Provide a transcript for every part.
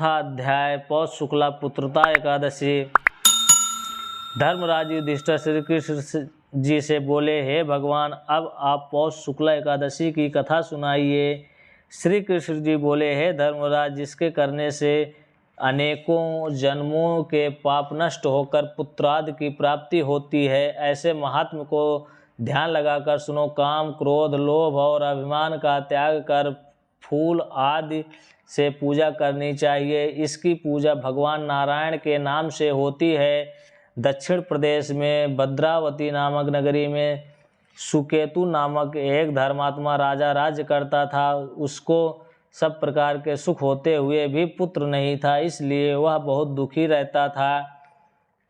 था अध्याय पौष शुक्ला पुत्रता एकादशी। धर्मराज युधिष्ठिर श्री कृष्ण जी से बोले, हे भगवान, अब आप पौष शुक्ला एकादशी की कथा सुनाइए। श्री कृष्ण जी बोले, हे धर्मराज, जिसके करने से अनेकों जन्मों के पाप नष्ट होकर पुत्रादि की प्राप्ति होती है, ऐसे महात्म को ध्यान लगाकर सुनो। काम, क्रोध, लोभ और अभिमान का त्याग कर फूल आदि से पूजा करनी चाहिए। इसकी पूजा भगवान नारायण के नाम से होती है। दक्षिण प्रदेश में भद्रावती नामक नगरी में सुकेतु नामक एक धर्मात्मा राजा राज्य करता था। उसको सब प्रकार के सुख होते हुए भी पुत्र नहीं था, इसलिए वह बहुत दुखी रहता था।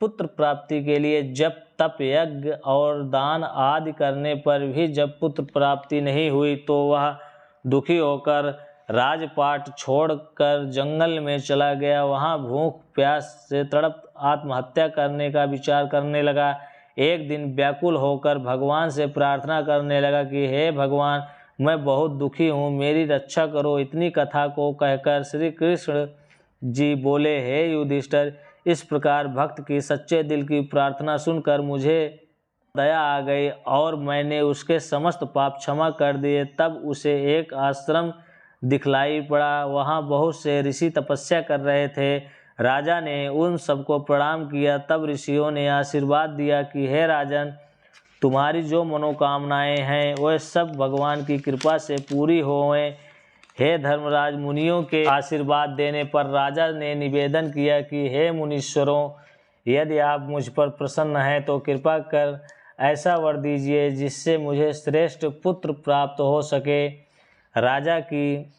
पुत्र प्राप्ति के लिए जप, तप, यज्ञ और दान आदि करने पर भी जब पुत्र प्राप्ति नहीं हुई तो वह दुखी होकर राजपाट छोड़कर जंगल में चला गया। वहाँ भूख प्यास से तड़प आत्महत्या करने का विचार करने लगा। एक दिन व्याकुल होकर भगवान से प्रार्थना करने लगा कि हे भगवान, मैं बहुत दुखी हूँ, मेरी रक्षा करो। इतनी कथा को कहकर श्री कृष्ण जी बोले, हे युधिष्ठिर, इस प्रकार भक्त की सच्चे दिल की प्रार्थना सुनकर मुझे दया आ गई और मैंने उसके समस्त पाप क्षमा कर दिए। तब उसे एक आश्रम दिखलाई पड़ा। वहाँ बहुत से ऋषि तपस्या कर रहे थे। राजा ने उन सबको प्रणाम किया। तब ऋषियों ने आशीर्वाद दिया कि हे राजन, तुम्हारी जो मनोकामनाएं हैं वह सब भगवान की कृपा से पूरी होवें। हे धर्मराज, मुनियों के आशीर्वाद देने पर राजा ने निवेदन किया कि हे मुनीश्वरों, यदि आप मुझ पर प्रसन्न हैं तो कृपा कर ऐसा वर दीजिए जिससे मुझे श्रेष्ठ पुत्र प्राप्त हो सके। राजा की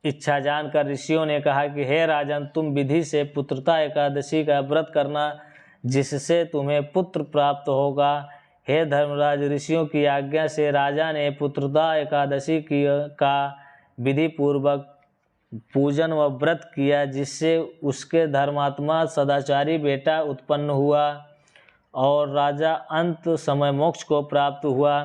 इच्छा जानकर ऋषियों ने कहा कि हे राजन, तुम विधि से पुत्रता एकादशी का व्रत करना, जिससे तुम्हें पुत्र प्राप्त होगा। हे धर्मराज, ऋषियों की आज्ञा से राजा ने पुत्रता एकादशी का विधि पूर्वक पूजन व व्रत किया, जिससे उसके धर्मात्मा सदाचारी बेटा उत्पन्न हुआ और राजा अंत समय मोक्ष को प्राप्त हुआ।